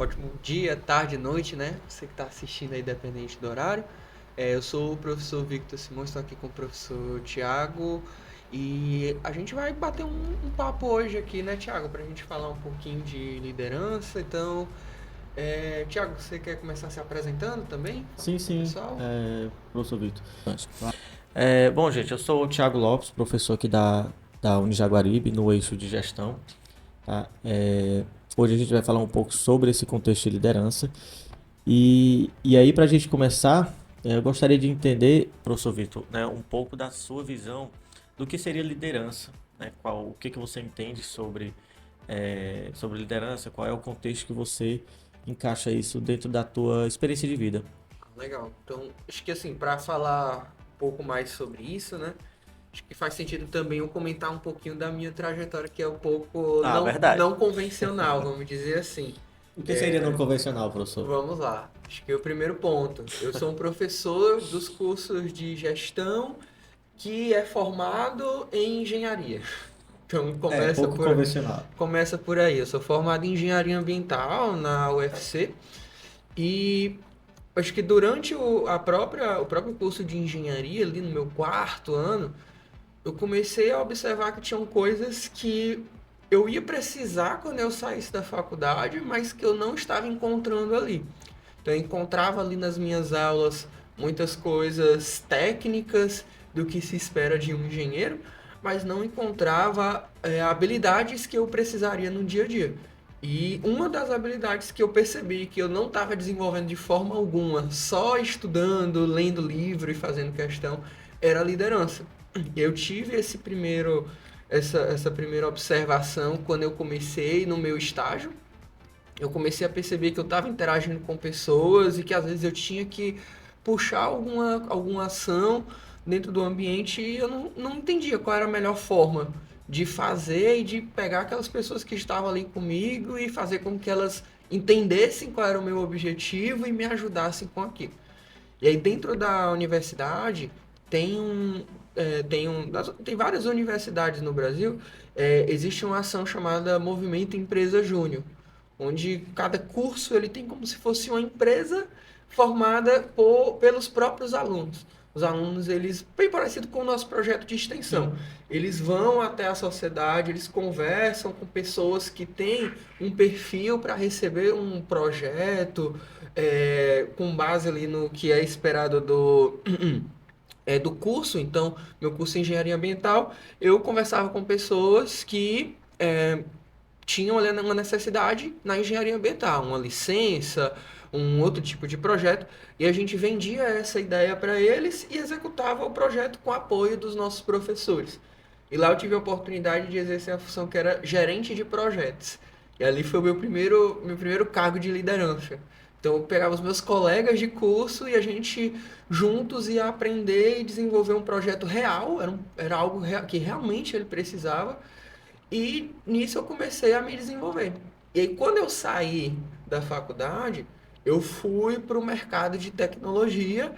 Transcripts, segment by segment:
ótimo dia, tarde, noite, né? Você que está assistindo aí, dependente do horário. Eu sou o professor Victor Simões, estou aqui com o professor Tiago e a gente vai bater um papo hoje aqui, né, Tiago, para a gente falar um pouquinho de liderança. Então, Tiago, você quer começar se apresentando também? Sim, Para o sim, pessoal? professor Victor. Bom, gente, eu sou o Thiago Lopes, professor aqui da Unijaguaribe, no eixo de gestão. Tá? Hoje a gente vai falar um pouco sobre esse contexto de liderança. E aí, para a gente começar, eu gostaria de entender, professor Victor, né, um pouco da sua visão do que seria liderança, né? O que você entende sobre liderança, qual é o contexto que você encaixa isso dentro da tua experiência de vida. Legal. Então, acho que assim, para falar um pouco mais sobre isso, né? Acho que faz sentido também eu comentar um pouquinho da minha trajetória, que é um pouco Ah, verdade. não convencional, vamos dizer assim. O que seria não convencional, professor? Vamos lá. Acho que é o primeiro ponto. Eu sou um professor dos cursos de gestão que é formado em engenharia. Então Pouco convencional. começa por aí. Eu sou formado em engenharia ambiental na UFC e acho que durante o próprio curso de engenharia, ali no meu quarto ano, eu comecei a observar que tinham coisas que eu ia precisar quando eu saísse da faculdade, mas que eu não estava encontrando ali. Então eu encontrava ali nas minhas aulas muitas coisas técnicas do que se espera de um engenheiro, mas não encontrava habilidades que eu precisaria no dia a dia. E uma das habilidades que eu percebi que eu não estava desenvolvendo de forma alguma, só estudando, lendo livro e fazendo questão, era a liderança. Eu tive essa primeira observação quando eu comecei no meu estágio. Eu comecei a perceber que eu estava interagindo com pessoas e que às vezes eu tinha que puxar alguma ação dentro do ambiente e eu não entendia qual era a melhor forma de fazer e de pegar aquelas pessoas que estavam ali comigo e fazer com que elas entendessem qual era o meu objetivo e me ajudassem com aquilo. E aí dentro da universidade tem tem várias universidades no Brasil. Existe uma ação chamada Movimento Empresa Júnior, onde cada curso ele tem como se fosse uma empresa formada pelos próprios alunos. Os alunos, eles, bem parecido com o nosso projeto de extensão, Sim. eles vão até a sociedade, eles conversam com pessoas que têm um perfil para receber um projeto, com base ali no que é esperado do curso. Então, meu curso é engenharia ambiental, eu conversava com pessoas que tinham ali uma necessidade na engenharia ambiental, uma licença, um outro tipo de projeto, e a gente vendia essa ideia para eles e executava o projeto com apoio dos nossos professores. E lá eu tive a oportunidade de exercer a função que era gerente de projetos. E ali foi o meu primeiro cargo de liderança. Então eu pegava os meus colegas de curso e a gente juntos ia aprender e desenvolver um projeto real, era algo que realmente ele precisava, e nisso eu comecei a me desenvolver. E aí, quando eu saí da faculdade, eu fui para o mercado de tecnologia,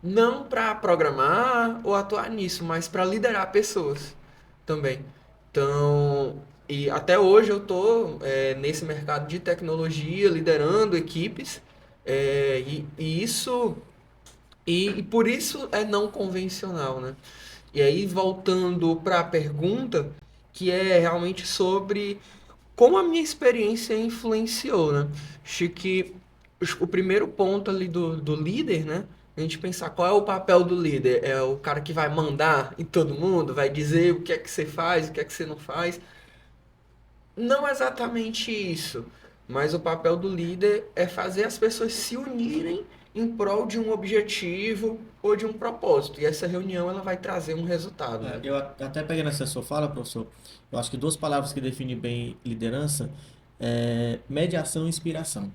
não para programar ou atuar nisso, mas para liderar pessoas também. Então, e até hoje eu estou nesse mercado de tecnologia, liderando equipes, e por isso é não convencional, né? E aí, voltando para a pergunta, que é realmente sobre como a minha experiência influenciou, né? Acho que o primeiro ponto ali do líder, né? A gente pensar qual é o papel do líder. É o cara que vai mandar em todo mundo, vai dizer o que é que você faz, o que é que você não faz. Não exatamente isso, mas o papel do líder é fazer as pessoas se unirem em prol de um objetivo ou de um propósito. E essa reunião ela vai trazer um resultado, né? Até pegando essa sua fala, professor, eu acho que duas palavras que definem bem liderança é mediação e inspiração.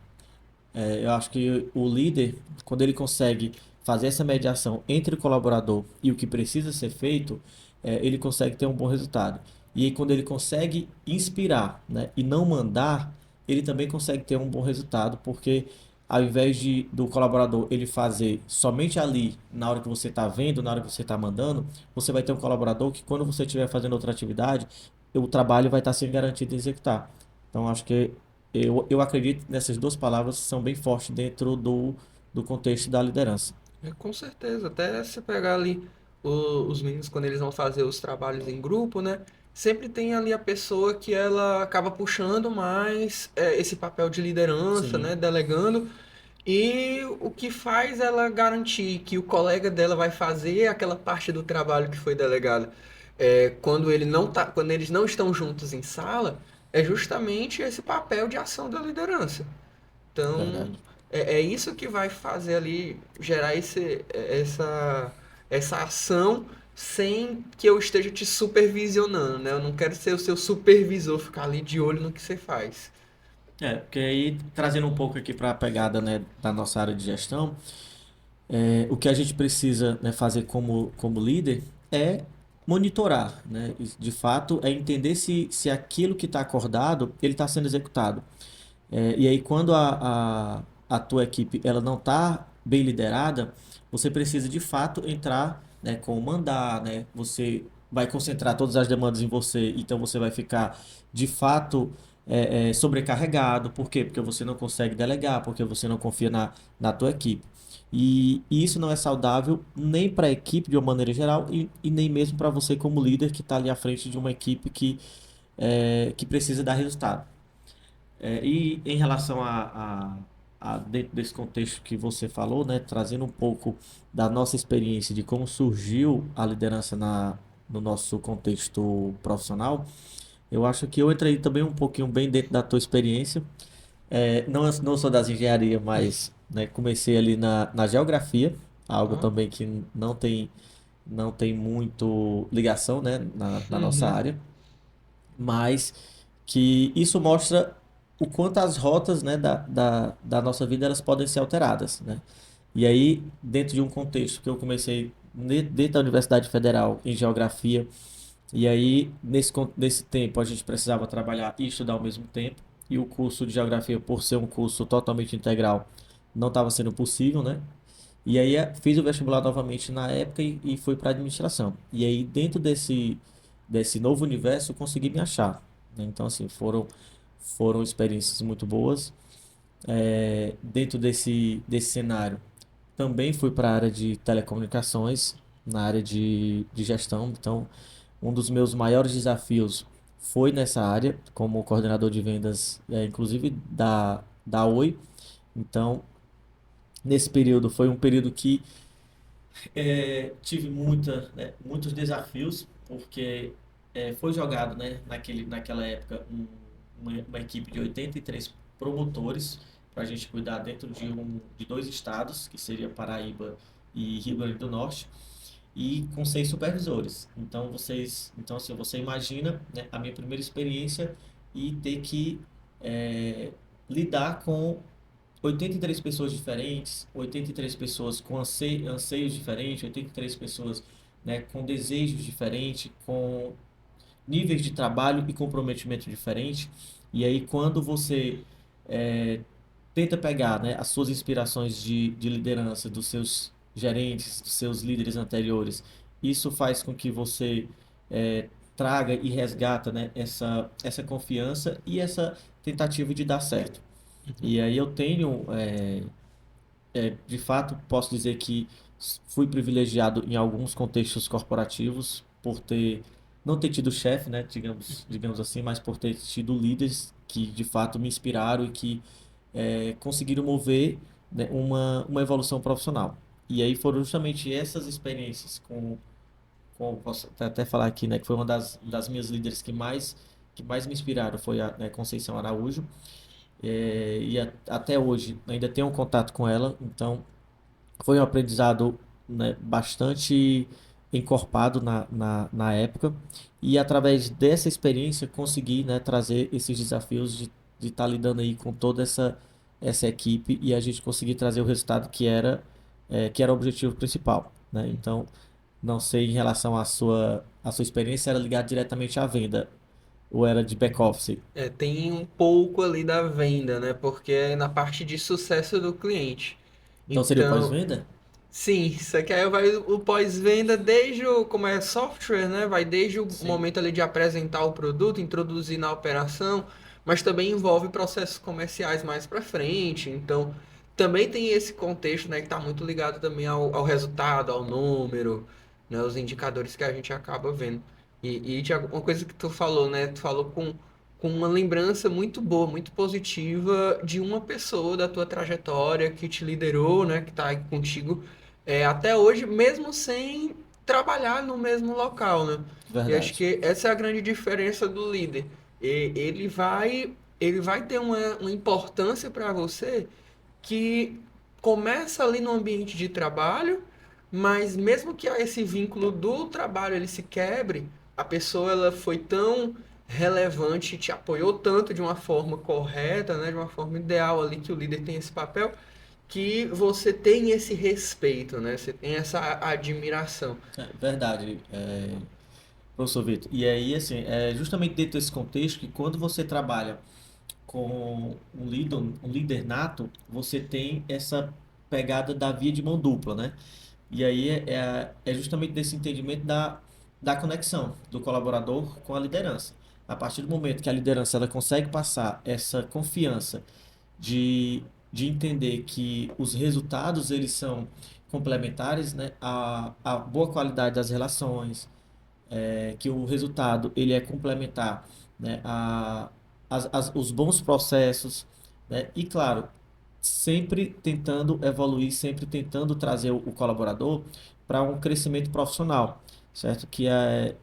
Eu acho que o líder, quando ele consegue fazer essa mediação entre o colaborador e o que precisa ser feito, ele consegue ter um bom resultado. E aí, quando ele consegue inspirar, né, e não mandar, ele também consegue ter um bom resultado, porque ao invés do colaborador ele fazer somente ali, na hora que você está vendo, na hora que você está mandando, você vai ter um colaborador que quando você estiver fazendo outra atividade, o trabalho vai estar sendo garantido em executar. Então, acho que eu acredito nessas duas palavras que são bem fortes dentro do contexto da liderança. Com certeza, até você pegar ali os meninos quando eles vão fazer os trabalhos em grupo, né? Sempre tem ali a pessoa que ela acaba puxando mais esse papel de liderança, né? Sim, Delegando. E o que faz ela garantir que o colega dela vai fazer aquela parte do trabalho que foi delegada quando ele não tá, quando eles não estão juntos em sala, é justamente esse papel de ação da liderança. Então, verdade. é isso que vai fazer ali gerar essa ação sem que eu esteja te supervisionando, né? Eu não quero ser o seu supervisor, ficar ali de olho no que você faz. Porque aí, trazendo um pouco aqui para a pegada, né, da nossa área de gestão, o que a gente precisa, né, fazer como líder é monitorar, né? E, de fato, é entender se aquilo que está acordado, ele está sendo executado. E aí, quando a tua equipe ela não está bem liderada, você precisa de fato entrar, né, com o mandar, né? Você vai concentrar todas as demandas em você, então você vai ficar de fato sobrecarregado. Por quê? Porque você não consegue delegar, porque você não confia na tua equipe. E isso não é saudável nem para a equipe de uma maneira geral e nem mesmo para você como líder que está ali à frente de uma equipe que precisa dar resultado. E em relação dentro desse contexto que você falou, né, trazendo um pouco da nossa experiência de como surgiu a liderança no nosso contexto profissional, eu acho que eu entrei também um pouquinho bem dentro da tua experiência. Não sou das engenharia, mas né, comecei ali na geografia, algo Ó. também que não tem muito ligação, né, na nossa Uhum. área, mas que isso mostra o quanto as rotas, né, da nossa vida elas podem ser alteradas, né? E aí, dentro de um contexto que eu comecei dentro da Universidade Federal em Geografia, e aí nesse tempo a gente precisava trabalhar e estudar ao mesmo tempo, e o curso de Geografia, por ser um curso totalmente integral, não estava sendo possível, né? E aí fiz o vestibular novamente na época e fui para administração. E aí dentro desse novo universo eu consegui me achar, né? Então assim, foram experiências muito boas. Dentro desse cenário, também fui para a área de telecomunicações, na área de gestão. Então, um dos meus maiores desafios foi nessa área, como coordenador de vendas, inclusive da Oi. Então, nesse período, foi um período que tive muitos desafios, porque foi jogado, né, naquela época uma equipe de 83 promotores para a gente cuidar dentro de dois estados, que seria Paraíba e Rio Grande do Norte, e com 6 supervisores. Então assim, você imagina, né, a minha primeira experiência e ter que lidar com 83 pessoas diferentes, 83 pessoas com anseios diferentes, 83 pessoas, né, com desejos diferentes, com níveis de trabalho e comprometimento diferente. E aí, quando você é, tenta pegar, né, as suas inspirações de liderança dos seus gerentes, dos seus líderes anteriores, isso faz com que você traga e resgata, né, essa confiança e essa tentativa de dar certo. Uhum. E aí eu tenho, de fato, posso dizer que fui privilegiado em alguns contextos corporativos por não ter tido chefe, né, digamos assim, mas por ter tido líderes que de fato me inspiraram e que conseguiram mover, né, uma evolução profissional. E aí foram justamente essas experiências posso até falar aqui, né, que foi uma das minhas líderes que mais me inspiraram, foi a, né, Conceição Araújo. Até hoje ainda tenho um contato com ela, então foi um aprendizado, né, bastante encorpado na época, e através dessa experiência consegui, né, trazer esses desafios de estar lidando aí com toda essa equipe e a gente conseguir trazer o resultado que era o objetivo principal, né? Então, não sei em relação à sua experiência, era ligado diretamente à venda ou era de back-office? Tem um pouco ali da venda, né? Porque é na parte de sucesso do cliente. Então seria o Então, pós-venda? sim, isso aqui aí vai o pós-venda desde como é software, né? Vai desde o Sim. momento ali de apresentar o produto, introduzir na operação, mas também envolve processos comerciais mais para frente. Então, também tem esse contexto, né, que está muito ligado também ao resultado, ao número, né, os indicadores que a gente acaba vendo. Thiago, uma coisa que tu falou, né, tu falou com uma lembrança muito boa, muito positiva de uma pessoa da tua trajetória que te liderou, né, que está aí contigo até hoje, mesmo sem trabalhar no mesmo local, né? E acho Verdade. que essa é a grande diferença do líder. Ele vai ter uma importância para você que começa ali no ambiente de trabalho, mas mesmo que esse vínculo do trabalho ele se quebre, a pessoa ela foi tão relevante, te apoiou tanto de uma forma correta, né, de uma forma ideal ali que o líder tem esse papel, que você tem esse respeito, né? Você tem essa admiração. Verdade, professor Vitor. E aí, assim, é justamente dentro desse contexto que quando você trabalha com um líder nato, você tem essa pegada da via de mão dupla, né? E aí é justamente desse entendimento da conexão do colaborador com a liderança. A partir do momento que a liderança ela consegue passar essa confiança de, de entender que os resultados eles são complementares, né? A boa qualidade das relações, que o resultado ele é complementar, né, os bons processos, né, e claro, sempre tentando evoluir, sempre tentando trazer o colaborador para um crescimento profissional, certo?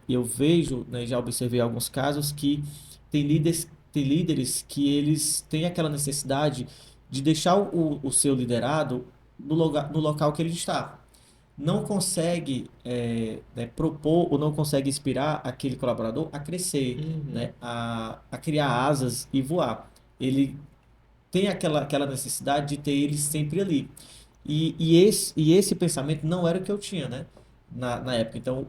Eu vejo, né, já observei alguns casos que tem líderes que eles têm aquela necessidade de deixar o seu liderado no local que ele está, não consegue né, propor ou não consegue inspirar aquele colaborador a crescer, Uhum. né, a criar asas e voar. Ele tem aquela necessidade de ter ele sempre ali. E esse pensamento não era o que eu tinha, né? Na época. Então,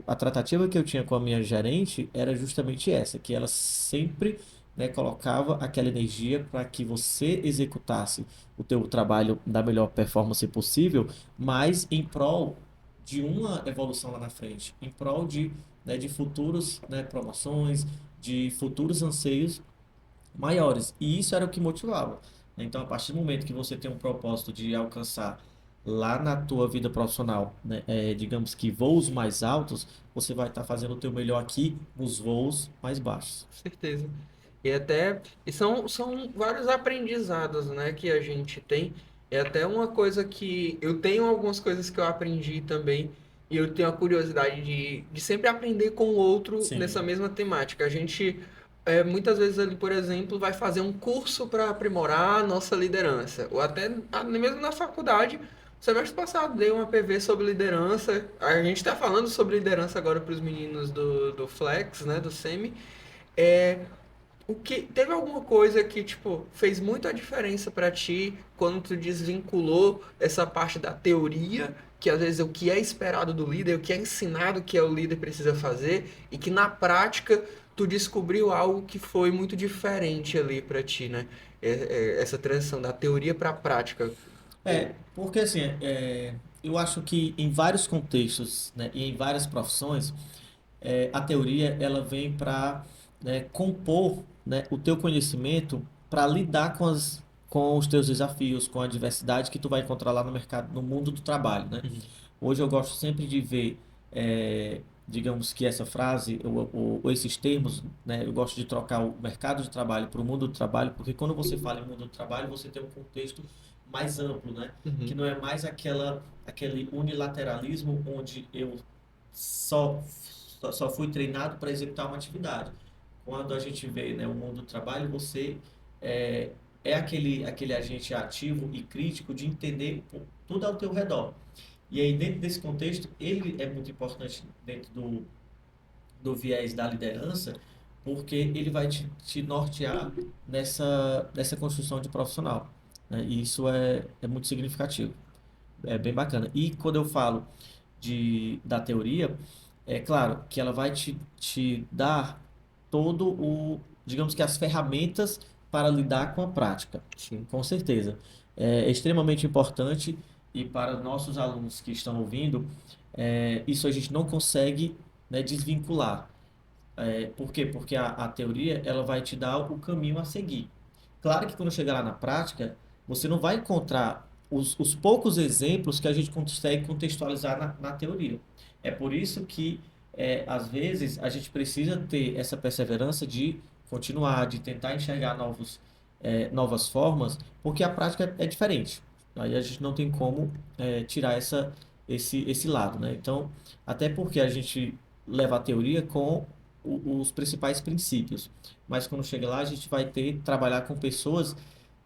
a tratativa que eu tinha com a minha gerente era justamente essa, que ela sempre, né, colocava aquela energia para que você executasse o teu trabalho da melhor performance possível, mas em prol de uma evolução lá na frente, em prol né, de futuros, né, promoções, de futuros anseios maiores. E isso era o que motivava. Então, a partir do momento que você tem um propósito de alcançar lá na tua vida profissional, né, digamos que voos mais altos, você vai estar fazendo o teu melhor aqui nos voos mais baixos. Com certeza. São vários aprendizados, né, que a gente tem. É até uma coisa que eu tenho algumas coisas que eu aprendi também e eu tenho a curiosidade de sempre aprender com o outro nessa Sim, mesma temática. A gente muitas vezes ali, por exemplo, vai fazer um curso para aprimorar a nossa liderança, ou até mesmo na faculdade. Semestre passado dei uma PV sobre liderança. A gente está falando sobre liderança agora para os meninos do Flex, né, do Semi. É, o que teve alguma coisa que tipo fez muito a diferença pra ti quando tu desvinculou essa parte da teoria, que às vezes é o que é esperado do líder, o que é ensinado que é o líder precisa fazer e que na prática tu descobriu algo que foi muito diferente ali pra ti, né? Essa transição da teoria pra prática. porque assim, eu acho que em vários contextos, né, e em várias profissões, a teoria ela vem para, né, compor, né, o teu conhecimento para lidar com os teus desafios, com a diversidade que tu vai encontrar lá no mercado, no mundo do trabalho, né? Uhum. Hoje eu gosto sempre de ver, digamos que essa frase, ou esses termos, né, eu gosto de trocar o mercado de trabalho para o mundo do trabalho, porque quando você fala em mundo do trabalho, você tem um contexto mais amplo, né? Que Uhum. não é mais aquele unilateralismo onde eu só, só fui treinado para executar uma atividade. Quando a gente vê, né, o mundo do trabalho, você é, é aquele agente ativo e crítico de entender tudo ao teu redor. E aí, dentro desse contexto, ele é muito importante dentro do viés da liderança, porque ele vai te nortear nessa construção de profissional, né? E isso é muito significativo, é bem bacana. E quando eu falo da teoria, é claro que ela vai te dar digamos que as ferramentas para lidar com a prática, Sim. com certeza. É extremamente importante e para nossos alunos que estão ouvindo, isso a gente não consegue, né, desvincular. Por quê? Porque a teoria ela vai te dar o caminho a seguir. Claro que quando chegar lá na prática, você não vai encontrar os poucos exemplos que a gente consegue contextualizar na teoria. É por isso que, às vezes, a gente precisa ter essa perseverança de continuar, de tentar enxergar novas formas, porque a prática é diferente. Aí a gente não tem como tirar esse lado, né? Então, até porque a gente leva a teoria com os principais princípios. Mas quando chega lá, a gente vai trabalhar com pessoas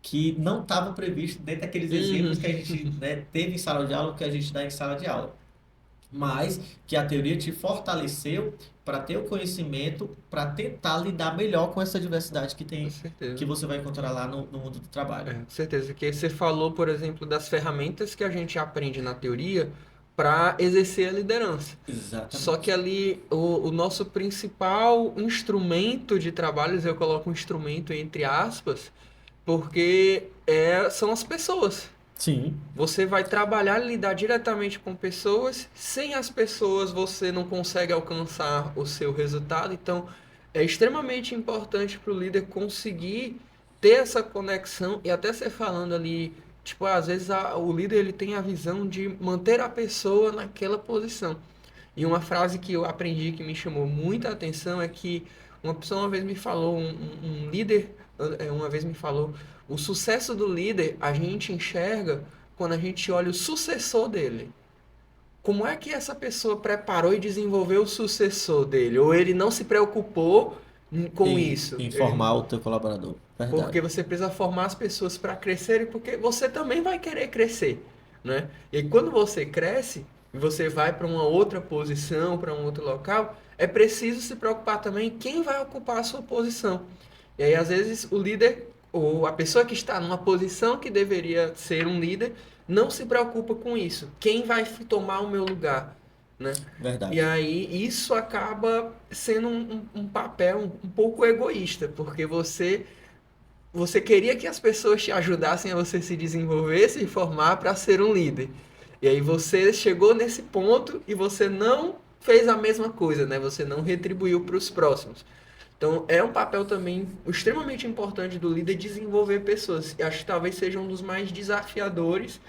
que não estavam previstos dentro daqueles exemplos Uhum. que a gente, né, teve em sala de aula, que a gente dá em sala de aula. Mas que a teoria te fortaleceu para ter o conhecimento, para tentar lidar melhor com essa diversidade Com que certeza. você vai encontrar lá no mundo do trabalho. Com certeza. Que você falou, por exemplo, das ferramentas que a gente aprende na teoria para exercer a liderança. Só que Exatamente. ali o nosso principal instrumento de trabalhos, eu coloco um instrumento entre aspas, porque são as pessoas. Sim, Você vai trabalhar e lidar diretamente com pessoas. Sem as pessoas, você não consegue alcançar o seu resultado. Então, é extremamente importante para o líder conseguir ter essa conexão e até você falando ali, tipo, às vezes o líder ele tem a visão de manter a pessoa naquela posição. E uma frase que eu aprendi que me chamou muita atenção é que uma pessoa uma vez me falou, um líder uma vez me falou, o sucesso do líder a gente enxerga quando a gente olha o sucessor dele. Como é que essa pessoa preparou e desenvolveu o sucessor dele? Ou ele não se preocupou com em isso? informar o teu colaborador. Porque Verdade. você precisa formar as pessoas para crescerem, porque você também vai querer crescer, né? E aí, quando você cresce e você vai para uma outra posição, para um outro local, é preciso se preocupar também quem vai ocupar a sua posição. E aí, às vezes, o líder ou a pessoa que está numa posição que deveria ser um líder não se preocupa com isso. Quem vai tomar o meu lugar, né? E Verdade. aí isso acaba sendo um papel um pouco egoísta, porque você queria que as pessoas te ajudassem a você se desenvolver, se formar para ser um líder. E aí você chegou nesse ponto e você não fez a mesma coisa, né? Você não retribuiu para os próximos. Então é um papel também extremamente importante do líder desenvolver pessoas. E acho que talvez seja um dos mais desafiadores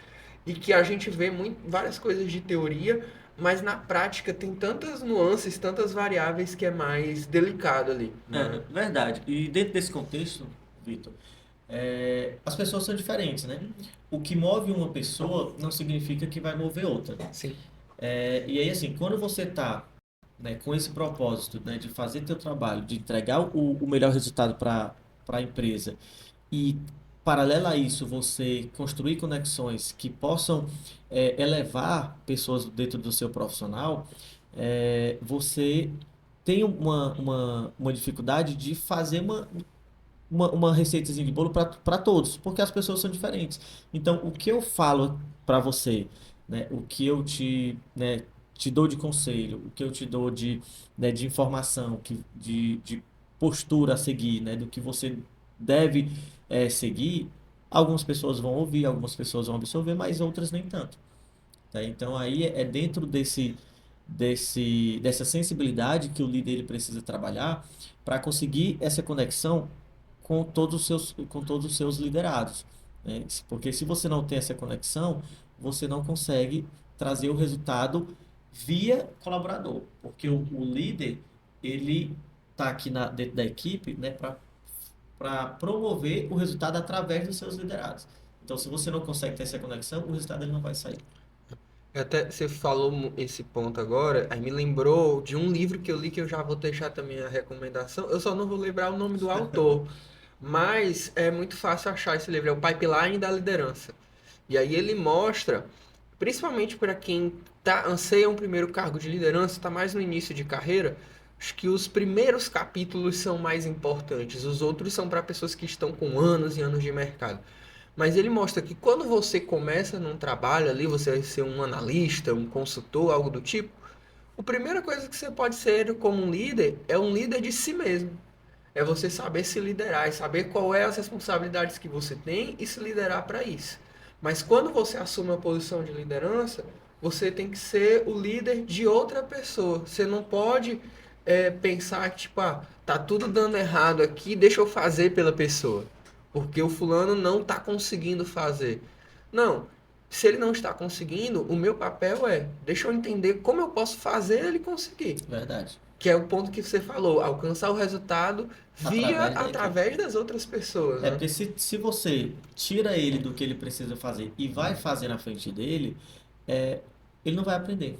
e que a gente vê várias coisas de teoria, mas na prática tem tantas nuances, tantas variáveis que é mais delicado ali, né? Verdade. E dentro desse contexto, Vitor, as pessoas são diferentes, né? O que move uma pessoa não significa que vai mover outra. Sim. E aí, assim, quando você está, né, com esse propósito, né, de fazer teu trabalho, de entregar o melhor resultado para a empresa e, paralelo a isso, você construir conexões que possam elevar pessoas dentro do seu profissional, você tem uma dificuldade de fazer uma receitazinha de bolo para todos, porque as pessoas são diferentes. Então, o que eu falo para você, né, o que eu te dou de conselho, o que eu te dou de informação, de postura a seguir, né, do que você deve seguir, algumas pessoas vão ouvir, algumas pessoas vão absorver, mas outras nem tanto. Tá? Então, aí é dentro dessa sensibilidade que o líder ele precisa trabalhar para conseguir essa conexão com todos os seus liderados, né? Porque se você não tem essa conexão, você não consegue trazer o resultado via colaborador, porque o líder ele está aqui dentro da equipe, né, para promover o resultado através dos seus liderados. Então, se você não consegue ter essa conexão, o resultado ele não vai sair. Até você falou esse ponto agora, aí me lembrou de um livro que eu li que eu já vou deixar também a recomendação. Eu só não vou lembrar o nome do autor, mas é muito fácil achar esse livro, é o Pipeline da Liderança. E aí ele mostra, principalmente para quem anseia um primeiro cargo de liderança, está mais no início de carreira, acho que os primeiros capítulos são mais importantes, os outros são para pessoas que estão com anos e anos de mercado. Mas ele mostra que quando você começa num trabalho ali, você vai ser um analista, um consultor, algo do tipo, a primeira coisa que você pode ser como um líder é um líder de si mesmo. É você saber se liderar e saber qual é as responsabilidades que você tem e se liderar para isso. Mas quando você assume uma posição de liderança, você tem que ser o líder de outra pessoa. Você não pode pensar que, tipo, tá tudo dando errado aqui, deixa eu fazer pela pessoa. Porque o fulano não tá conseguindo fazer. Não. Se ele não está conseguindo, o meu papel é, deixa eu entender como eu posso fazer ele conseguir. Verdade. Que é o ponto que você falou, alcançar o resultado Através da equipe. através das outras pessoas, É né? porque se você tira ele do que ele precisa fazer e vai fazer na frente dele, é, ele não vai aprender,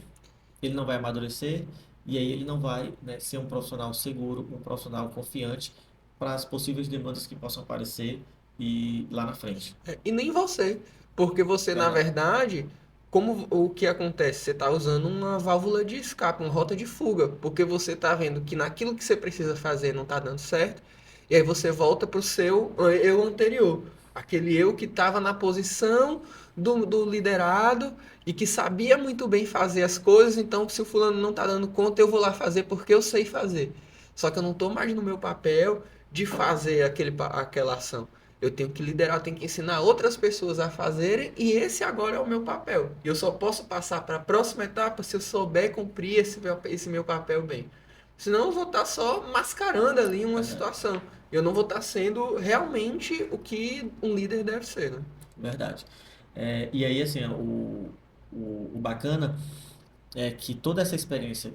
ele não vai amadurecer e aí ele não vai, né, ser um profissional seguro, um profissional confiante para as possíveis demandas que possam aparecer e lá na frente. E nem você, porque você, na Verdade. verdade, como o que acontece? Você está usando uma válvula de escape, uma rota de fuga, porque você está vendo que naquilo que você precisa fazer não está dando certo, e aí você volta para o seu eu anterior, aquele eu que estava na posição do liderado e que sabia muito bem fazer as coisas, então se o fulano não está dando conta, eu vou lá fazer porque eu sei fazer. Só que eu não estou mais no meu papel de fazer aquela ação. Eu tenho que liderar, eu tenho que ensinar outras pessoas a fazerem, e esse agora é o meu papel. E eu só posso passar para a próxima etapa se eu souber cumprir esse meu papel bem. Senão eu vou estar só mascarando ali uma Verdade. situação. Eu não vou estar sendo realmente o que um líder deve ser, né? Verdade. E aí, assim, o bacana é que toda essa experiência,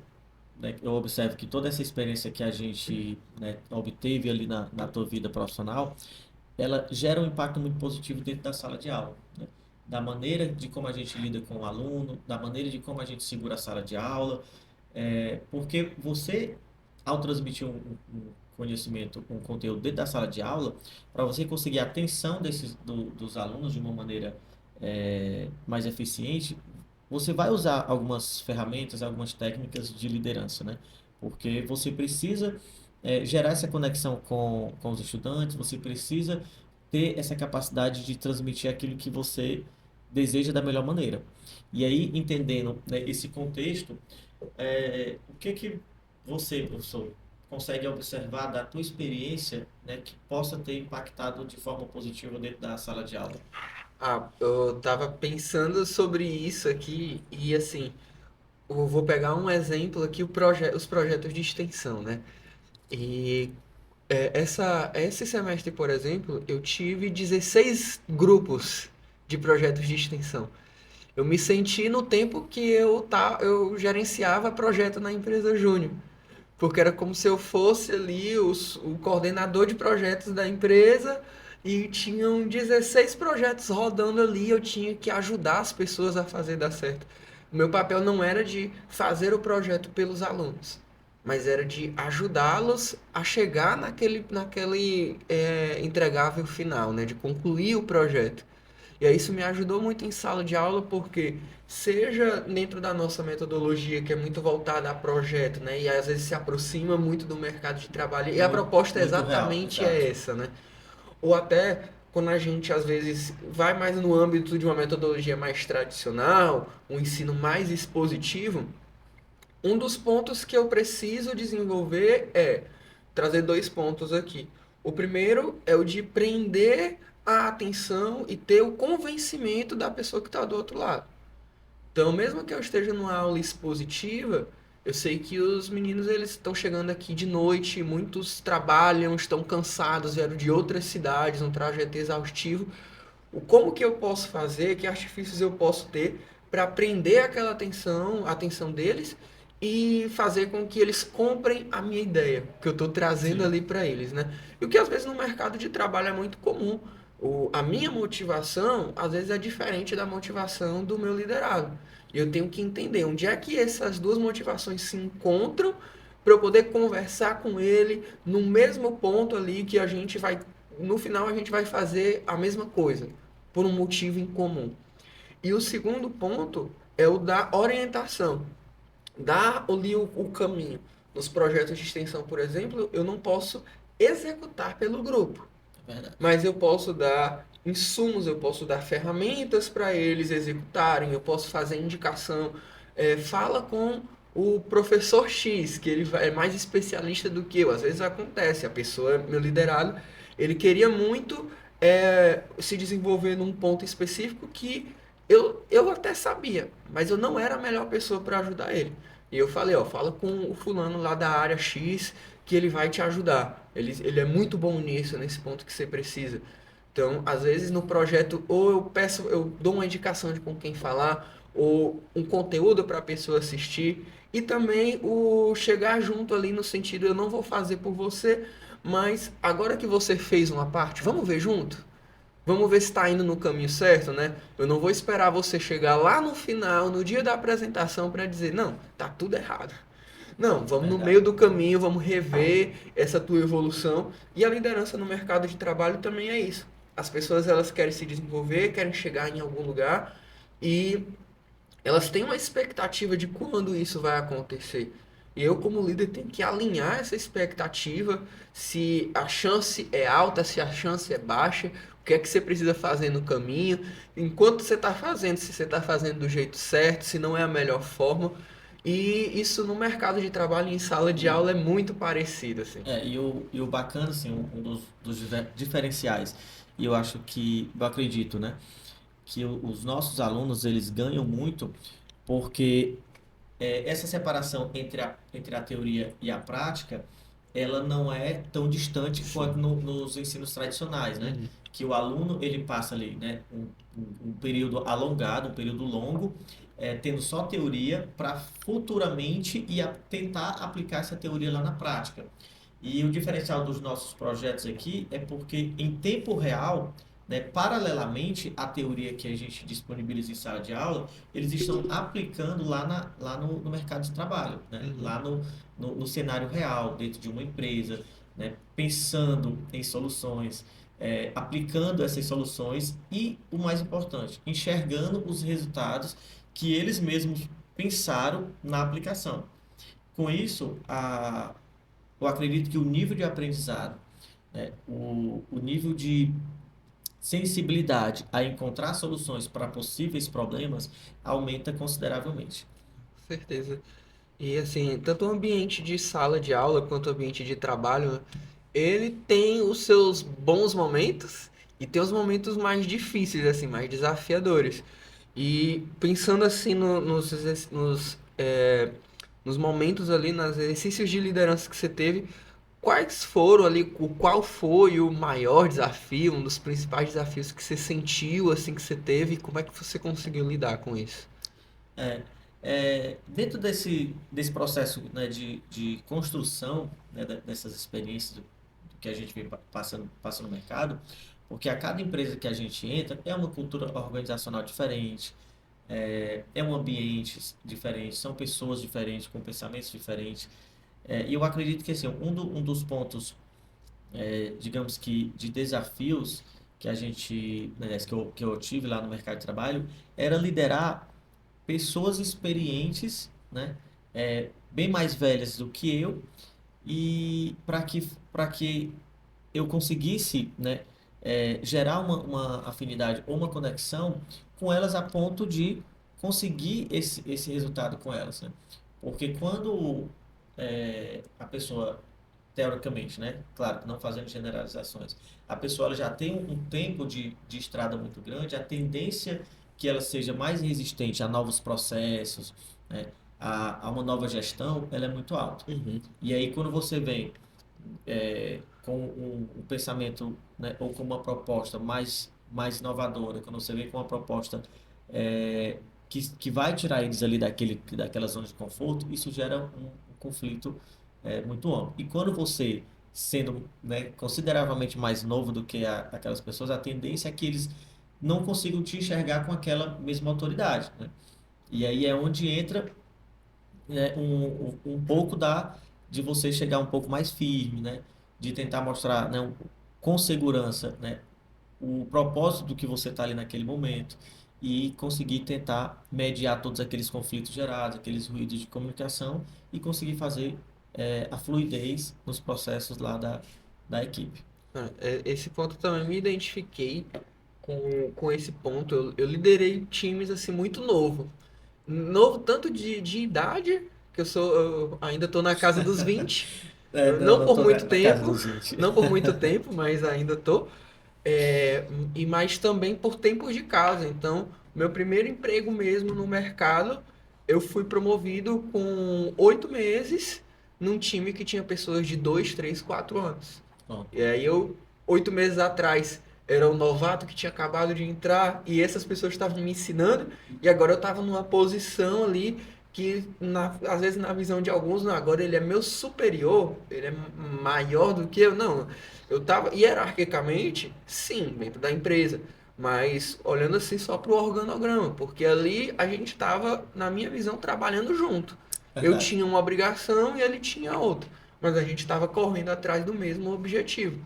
né, eu observo que toda essa experiência que a gente, né, obteve ali na tua vida profissional, ela gera um impacto muito positivo dentro da sala de aula, né? Da maneira de como a gente lida com o aluno, da maneira de como a gente segura a sala de aula, porque você, ao transmitir um conhecimento, um conteúdo dentro da sala de aula, para você conseguir a atenção dos alunos de uma maneira mais eficiente, você vai usar algumas ferramentas, algumas técnicas de liderança, né? Porque você precisa gerar essa conexão com os estudantes, você precisa ter essa capacidade de transmitir aquilo que você deseja da melhor maneira. E aí, entendendo, né, esse contexto, o que que você, professor, consegue observar da tua experiência, né, que possa ter impactado de forma positiva dentro da sala de aula? Eu tava pensando sobre isso aqui e assim, eu vou pegar um exemplo aqui, os projetos de extensão, né? E esse semestre, por exemplo, eu tive 16 grupos de projetos de extensão. Eu me senti no tempo que eu gerenciava projeto na empresa Júnior, porque era como se eu fosse ali o coordenador de projetos da empresa e tinham 16 projetos rodando ali, eu tinha que ajudar as pessoas a fazer dar certo. O meu papel não era de fazer o projeto pelos alunos, mas era de ajudá-los a chegar naquele entregável final, né? De concluir o projeto. E aí isso me ajudou muito em sala de aula, porque seja dentro da nossa metodologia, que é muito voltada a projeto, né? E às vezes se aproxima muito do mercado de trabalho, e a Muito, proposta muito real, exatamente exato. é essa, né? Ou até quando a gente às vezes vai mais no âmbito de uma metodologia mais tradicional, um ensino mais expositivo, um dos pontos que eu preciso desenvolver é trazer dois pontos aqui. O primeiro é o de prender a atenção e ter o convencimento da pessoa que está do outro lado. Então, mesmo que eu esteja numa aula expositiva, eu sei que os meninos eles estão chegando aqui de noite, muitos trabalham, estão cansados, vieram de outras cidades, um trajeto exaustivo. Como que eu posso fazer, que artifícios eu posso ter para prender aquela atenção, a atenção deles e fazer com que eles comprem a minha ideia que eu estou trazendo Sim, ali para eles, né? E o que às vezes no mercado de trabalho é muito comum. A minha motivação às vezes é diferente da motivação do meu liderado. E eu tenho que entender onde é que essas duas motivações se encontram para eu poder conversar com ele no mesmo ponto ali que a gente vai, no final a gente vai fazer a mesma coisa por um motivo em comum. E o segundo ponto é o da orientação, dar ali o caminho. Nos projetos de extensão, por exemplo, eu não posso executar pelo grupo, é verdade. mas eu posso dar insumos, eu posso dar ferramentas para eles executarem, eu posso fazer indicação. Fala com o professor X, que ele é mais especialista do que eu. Às vezes acontece, a pessoa, meu liderado, ele queria muito se desenvolver num ponto específico que eu até sabia, mas eu não era a melhor pessoa para ajudar ele. E eu falei, ó, fala com o fulano lá da área X que ele vai te ajudar. Ele é muito bom nisso, nesse ponto que você precisa. Então, às vezes no projeto, ou eu peço, eu dou uma indicação de com quem falar, ou um conteúdo para a pessoa assistir, e também o chegar junto ali no sentido, eu não vou fazer por você, mas agora que você fez uma parte, vamos ver junto? Vamos ver se está indo no caminho certo, né? Eu não vou esperar você chegar lá no final, no dia da apresentação, para dizer, não, tá tudo errado. Não, vamos no meio Verdade. do caminho, vamos rever essa tua evolução. E a liderança no mercado de trabalho também é isso. As pessoas elas querem se desenvolver, querem chegar em algum lugar e elas têm uma expectativa de quando isso vai acontecer. E eu, como líder, tenho que alinhar essa expectativa, se a chance é alta, se a chance é baixa, o que é que você precisa fazer no caminho, enquanto você está fazendo, se você está fazendo do jeito certo, se não é a melhor forma. E isso no mercado de trabalho, em sala de E, aula, é muito parecido, assim. e o bacana, assim, um dos diferenciais, e eu acho que, eu acredito, né, que os nossos alunos, eles ganham muito porque essa separação entre a teoria e a prática, ela não é tão distante quanto Sim. nos ensinos tradicionais, né? Uhum. Que o aluno ele passa ali, né, um período alongado, um período longo, tendo só teoria para futuramente tentar aplicar essa teoria lá na prática. E o diferencial dos nossos projetos aqui é porque em tempo real, né, paralelamente à teoria que a gente disponibiliza em sala de aula, eles estão aplicando lá no mercado de trabalho, né, Uhum. lá no cenário real, dentro de uma empresa, né, pensando em soluções, aplicando essas soluções e, o mais importante, enxergando os resultados que eles mesmos pensaram na aplicação. Com isso, eu acredito que o nível de aprendizado, né, o nível de sensibilidade a encontrar soluções para possíveis problemas aumenta consideravelmente. Com certeza. E assim, tanto o ambiente de sala de aula quanto o ambiente de trabalho, né, ele tem os seus bons momentos e tem os momentos mais difíceis, assim, mais desafiadores. E pensando assim nos momentos ali, nos exercícios de liderança que você teve, quais foram ali, qual foi o maior desafio, um dos principais desafios que você sentiu, assim, que você teve, e como é que você conseguiu lidar com isso? É, dentro desse processo, né, de construção, né, dessas experiências que a gente vem passa no mercado, porque a cada empresa que a gente entra é uma cultura organizacional diferente, é um ambiente diferente, são pessoas diferentes, com pensamentos diferentes. E eu acredito que assim, um dos pontos, digamos que, de desafios que a gente, né, que eu tive lá no mercado de trabalho, era liderar pessoas experientes, né, bem mais velhas do que eu, e para que eu conseguisse, né, gerar uma afinidade ou uma conexão com elas a ponto de conseguir esse resultado com elas, né? Porque quando a pessoa, teoricamente, né, claro, não fazendo generalizações, a pessoa ela já tem um tempo de estrada muito grande, a tendência que ela seja mais resistente a novos processos, né, a uma nova gestão, ela é muito alta. Uhum. E aí, quando você vem com um pensamento, né, ou com uma proposta mais inovadora, quando você vem com uma proposta que vai tirar eles ali daquela zona de conforto, isso gera um conflito muito amplo. E quando você, sendo, né, consideravelmente mais novo do que aquelas pessoas, a tendência é que eles não consigam te enxergar com aquela mesma autoridade, né? E aí é onde entra, né, um pouco de você chegar um pouco mais firme, né? De tentar mostrar, né, com segurança, né, o propósito do que você está ali naquele momento e conseguir tentar mediar todos aqueles conflitos gerados, aqueles ruídos de comunicação e conseguir fazer a fluidez nos processos lá da equipe. Esse ponto também me identifiquei com esse ponto. Eu liderei times assim muito novo. Novo tanto de idade, que eu ainda estou na casa dos 20, Não, não não por estou muito na casa tempo, dos 20. não por muito tempo, mas ainda tô. E mais também por tempos de casa. Então, meu primeiro emprego mesmo no mercado, eu fui promovido com 8 meses num time que tinha pessoas de 2, 3, 4 anos. Pronto. E aí 8 meses atrás, era um novato que tinha acabado de entrar e essas pessoas estavam me ensinando e agora eu estava numa posição ali que às vezes na visão de alguns, não, agora ele é meu superior, ele é maior do que eu. Não, eu estava hierarquicamente, sim, dentro da empresa, mas olhando assim só para o organograma, porque ali a gente estava, na minha visão, trabalhando junto. Eu Verdade. tinha uma obrigação e ele tinha outra, mas a gente estava correndo atrás do mesmo objetivo.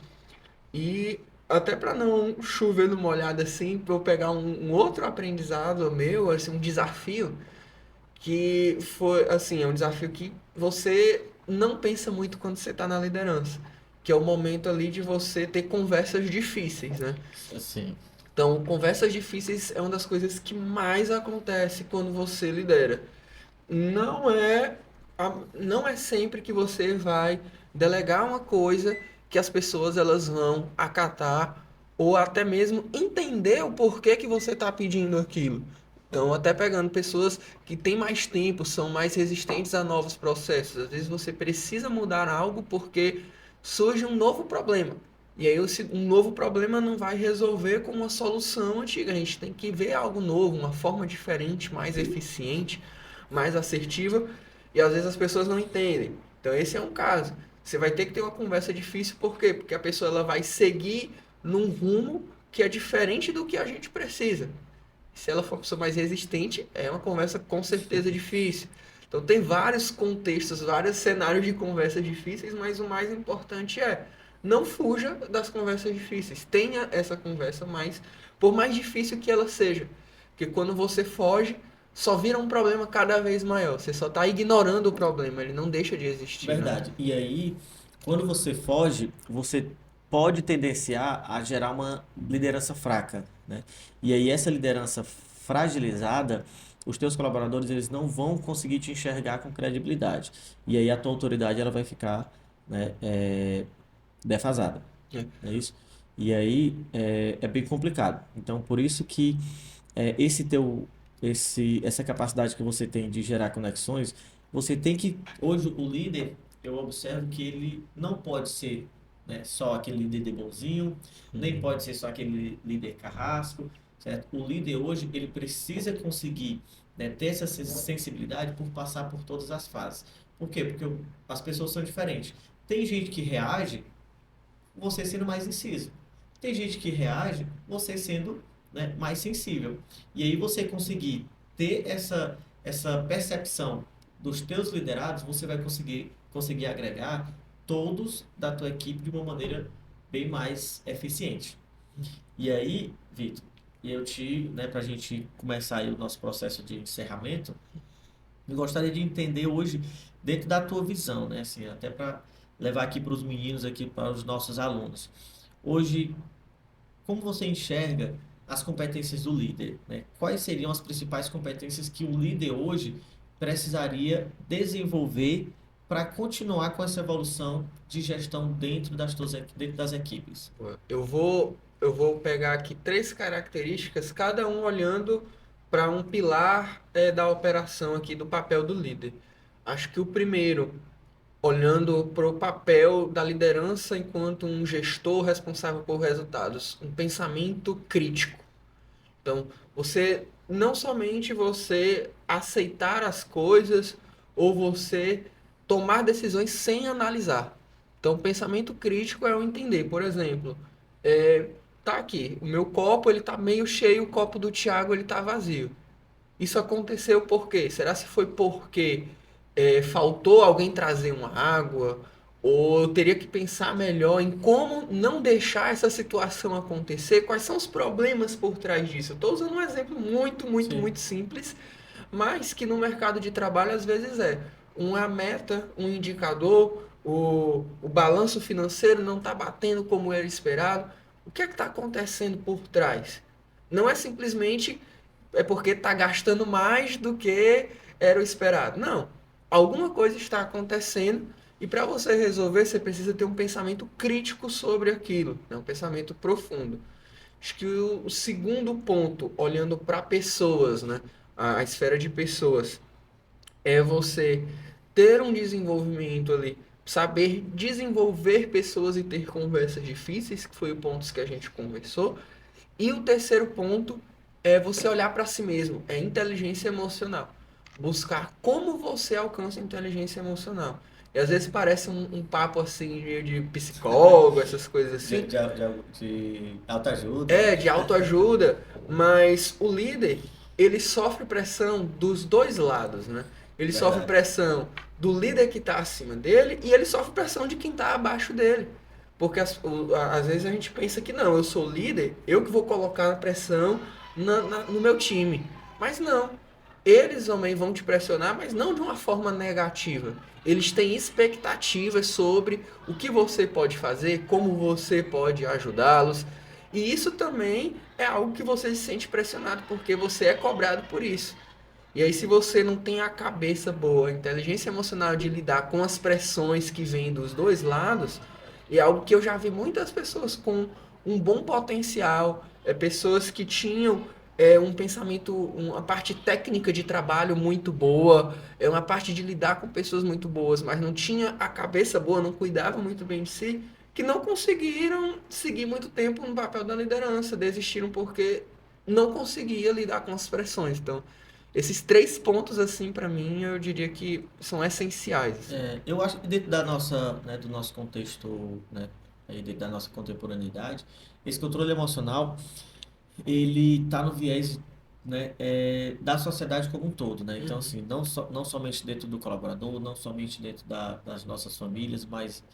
E até para não chover no molhado assim, para eu pegar um outro aprendizado meu, assim, um desafio, que foi, assim, é um desafio que você não pensa muito quando você está na liderança, que é o momento ali de você ter conversas difíceis, né? Assim, Então, conversas difíceis é uma das coisas que mais acontece quando você lidera. Não é, não é sempre que você vai delegar uma coisa que as pessoas elas vão acatar ou até mesmo entender o porquê que você está pedindo aquilo. Então, até pegando pessoas que têm mais tempo, são mais resistentes a novos processos. Às vezes você precisa mudar algo porque surge um novo problema. E aí um novo problema não vai resolver com uma solução antiga. A gente tem que ver algo novo, uma forma diferente, mais eficiente, mais assertiva, e às vezes as pessoas não entendem. Então esse é um caso. Você vai ter que ter uma conversa difícil, por quê? Porque a pessoa ela vai seguir num rumo que é diferente do que a gente precisa. Se ela for uma pessoa mais resistente, é uma conversa com certeza difícil. Então tem vários contextos, vários cenários de conversas difíceis, mas o mais importante é não fuja das conversas difíceis. Tenha essa conversa, mas por mais difícil que ela seja, porque quando você foge, só vira um problema cada vez maior. Você só está ignorando o problema, ele não deixa de existir, né? verdade. E aí, quando você foge, você pode tendenciar a gerar uma liderança fraca, né? E aí essa liderança fragilizada, os teus colaboradores eles não vão conseguir te enxergar com credibilidade. E aí a tua autoridade ela vai ficar, né, defasada. É. É isso? E aí é bem complicado. Então, por isso que essa capacidade que você tem de gerar conexões, você tem que, hoje o líder, eu observo que ele não pode ser, né, só aquele líder de bonzinho, nem pode ser só aquele líder carrasco, certo? O líder hoje, ele precisa conseguir, né, ter essa sensibilidade por passar por todas as fases. Por quê? Porque as pessoas são diferentes. Tem gente que reage você sendo mais inciso. Tem gente que reage você sendo, né, mais sensível. E aí você conseguir ter essa percepção dos teus liderados, você vai conseguir agregar todos da tua equipe de uma maneira bem mais eficiente. E aí, Vitor, né, para a gente começar aí o nosso processo de encerramento, eu gostaria de entender hoje, dentro da tua visão, né, assim, até para levar aqui para os meninos, aqui para os nossos alunos. Hoje, como você enxerga as competências do líder, né? Quais seriam as principais competências que o líder hoje precisaria desenvolver para continuar com essa evolução de gestão dentro das equipes? Eu vou pegar aqui três características, cada um olhando para um pilar da operação aqui do papel do líder. Acho que o primeiro, olhando para o papel da liderança enquanto um gestor responsável por resultados, um pensamento crítico. Então, você não somente você aceitar as coisas ou você tomar decisões sem analisar. Então, o pensamento crítico é eu entender, por exemplo, tá aqui, o meu copo ele tá meio cheio, o copo do Thiago ele tá vazio. Isso aconteceu por quê? Será se foi porque faltou alguém trazer uma água? Ou eu teria que pensar melhor em como não deixar essa situação acontecer? Quais são os problemas por trás disso? Eu estou usando um exemplo muito, muito, Sim. muito simples, mas que no mercado de trabalho às vezes é uma meta, um indicador, o balanço financeiro não está batendo como era esperado. O que é que está acontecendo por trás? Não é simplesmente porque está gastando mais do que era o esperado. Não. Alguma coisa está acontecendo e para você resolver, você precisa ter um pensamento crítico sobre aquilo, né? Um pensamento profundo. Acho que o segundo ponto, olhando para pessoas, né? A esfera de pessoas. é você ter um desenvolvimento ali, saber desenvolver pessoas e ter conversas difíceis, que foi o ponto que a gente conversou. E o terceiro ponto é você olhar para si mesmo, é inteligência emocional. Buscar como você alcança a inteligência emocional. E às vezes parece um papo assim de psicólogo, essas coisas De, assim. de autoajuda. É, de autoajuda, mas o líder, ele sofre pressão dos dois lados, né? Ele sofre Verdade. pressão do líder que está acima dele e ele sofre pressão de quem está abaixo dele. Porque às vezes a gente pensa que não, eu sou líder, eu que vou colocar a pressão no meu time. Mas não. Eles também vão te pressionar, mas não de uma forma negativa. Eles têm expectativas sobre o que você pode fazer, como você pode ajudá-los. E isso também é algo que você se sente pressionado porque você é cobrado por isso. E aí, se você não tem a cabeça boa, a inteligência emocional de lidar com as pressões que vêm dos dois lados, é algo que eu já vi muitas pessoas com um bom potencial, pessoas que tinham um pensamento, uma parte técnica de trabalho muito boa, uma parte de lidar com pessoas muito boas, mas não tinha a cabeça boa, não cuidava muito bem de si, que não conseguiram seguir muito tempo no papel da liderança, desistiram porque não conseguia lidar com as pressões. Então, esses três pontos, assim, para mim, eu diria que são essenciais, assim. Eu acho que dentro da nossa, né, do nosso contexto, né, aí dentro da nossa contemporaneidade, esse controle emocional, ele está no viés, né, da sociedade como um todo, né? Então, Uhum. assim, não somente dentro do colaborador, não somente dentro das nossas famílias, mas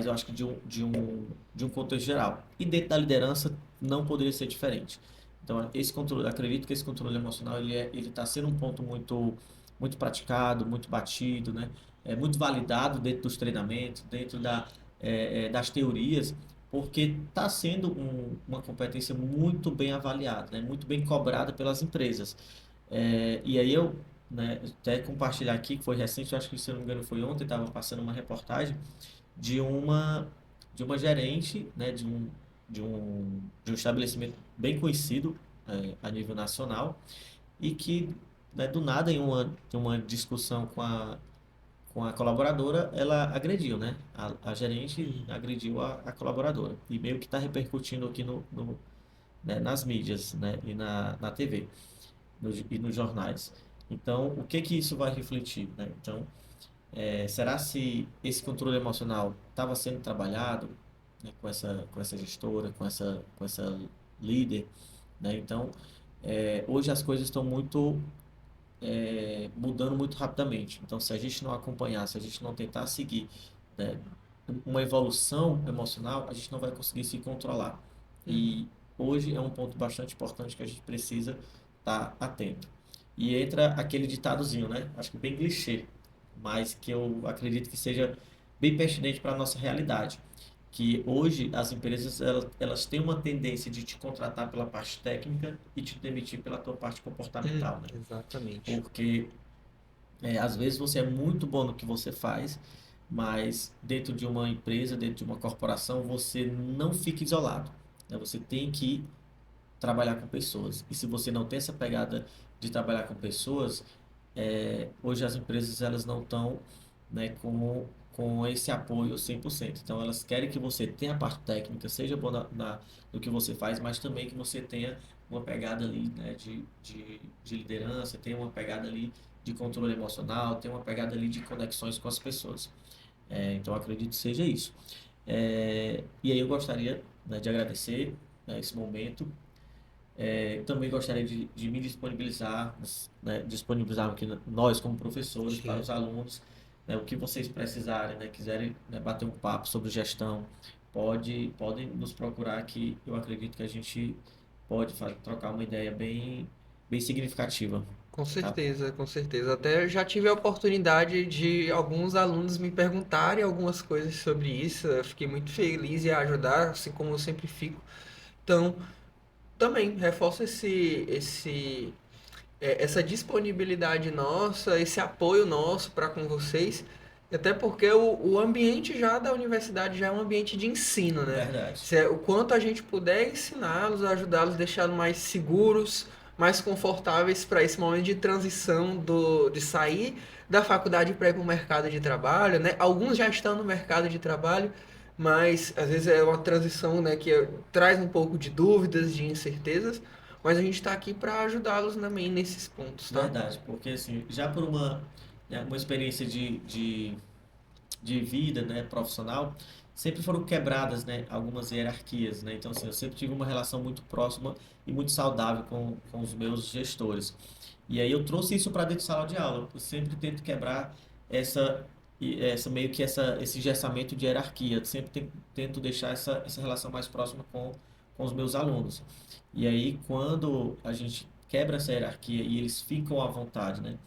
eu acho que de um contexto geral. E dentro da liderança não poderia ser diferente. Então, esse controle, acredito que esse controle emocional ele está sendo um ponto muito praticado, muito batido, né? Muito validado dentro dos treinamentos, dentro das teorias, porque está sendo uma competência muito bem avaliada, né? Muito bem cobrada pelas empresas. E aí eu, né, até compartilhar aqui, que foi recente, eu acho que se eu não me engano foi ontem, estava passando uma reportagem de uma, de uma gerente, né, de um estabelecimento bem conhecido, a nível nacional, e que, né, do nada, em uma discussão com a colaboradora, ela agrediu, né? A gerente agrediu a colaboradora. E meio que está repercutindo aqui né, nas mídias, né? E na TV, e nos jornais. Então, o que que isso vai refletir, né? Então, será se esse controle emocional estava sendo trabalhado, né, com essa gestora, com essa líder, né? Então, hoje as coisas estão mudando muito rapidamente. Então, se a gente não acompanhar, se a gente não tentar seguir, né, uma evolução emocional, a gente não vai conseguir se controlar. Uhum. E hoje é um ponto bastante importante que a gente precisa estar atento. E entra aquele ditadozinho, né? Acho que bem clichê, mas que eu acredito que seja bem pertinente para a nossa realidade. Que hoje as empresas elas têm uma tendência de te contratar pela parte técnica e te demitir pela tua parte comportamental, né? Exatamente. Porque às vezes você é muito bom no que você faz, mas dentro de uma empresa, dentro de uma corporação, você não fica isolado, né? Você tem que trabalhar com pessoas. E se você não tem essa pegada de trabalhar com pessoas, hoje as empresas elas não estão, né, com esse apoio 100%. Então elas querem que você tenha a parte técnica, seja bom no que você faz, mas também que você tenha uma pegada ali, né, de liderança, tenha uma pegada ali de controle emocional, tenha uma pegada ali de conexões com as pessoas. Então eu acredito que seja isso. E aí eu gostaria, né, de agradecer, né, esse momento. Também gostaria de me disponibilizar, né, disponibilizar aqui nós como professores para Sim. os alunos, né, o que vocês precisarem, né, quiserem, né, bater um papo sobre gestão, podem nos procurar que eu acredito que a gente pode trocar uma ideia bem significativa, Com tá? certeza, com certeza. Até já tive a oportunidade de alguns alunos me perguntarem algumas coisas sobre isso. Eu fiquei muito feliz em ajudar, assim como eu sempre fico. Então, também reforço essa disponibilidade nossa, esse apoio nosso para com vocês, até porque o ambiente já da universidade já é um ambiente de ensino, né? Verdade. Se é, o quanto a gente puder ensiná-los, ajudá-los, deixá-los mais seguros, mais confortáveis para esse momento de transição de sair da faculdade para ir para o mercado de trabalho, né? Alguns já estão no mercado de trabalho, mas às vezes é uma transição, né, que traz um pouco de dúvidas, de incertezas, mas a gente está aqui para ajudá-los também nesses pontos, tá? Verdade, porque assim, já por né, uma experiência de vida, né, profissional, sempre foram quebradas, né, algumas hierarquias, né? Então, assim, eu sempre tive uma relação muito próxima e muito saudável com os meus gestores. E aí eu trouxe isso para dentro de sala de aula. Eu sempre tento quebrar essa, essa meio que esse gessamento de hierarquia. Eu sempre tento deixar essa relação mais próxima com os meus alunos. E aí, quando a gente quebra essa hierarquia e eles ficam à vontade, né,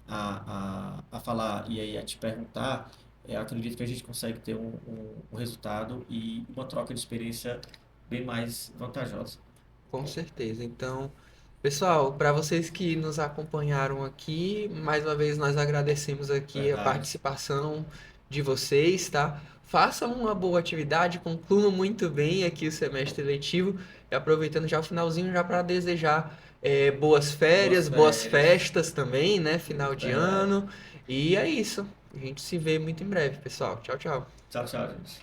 a falar e aí a te perguntar, eu acredito que a gente consegue ter um resultado e uma troca de experiência bem mais vantajosa. Com certeza. Então, pessoal, para vocês que nos acompanharam aqui, mais uma vez nós agradecemos aqui a Verdade. participação de vocês, tá? Façam uma boa atividade, concluam muito bem aqui o semestre letivo e aproveitando já o finalzinho já para desejar boas Boas férias, boas férias. festas também, né? Final de Verdade. ano. E é isso. A gente se vê muito em breve, pessoal. Tchau, tchau. Tchau, tchau, gente.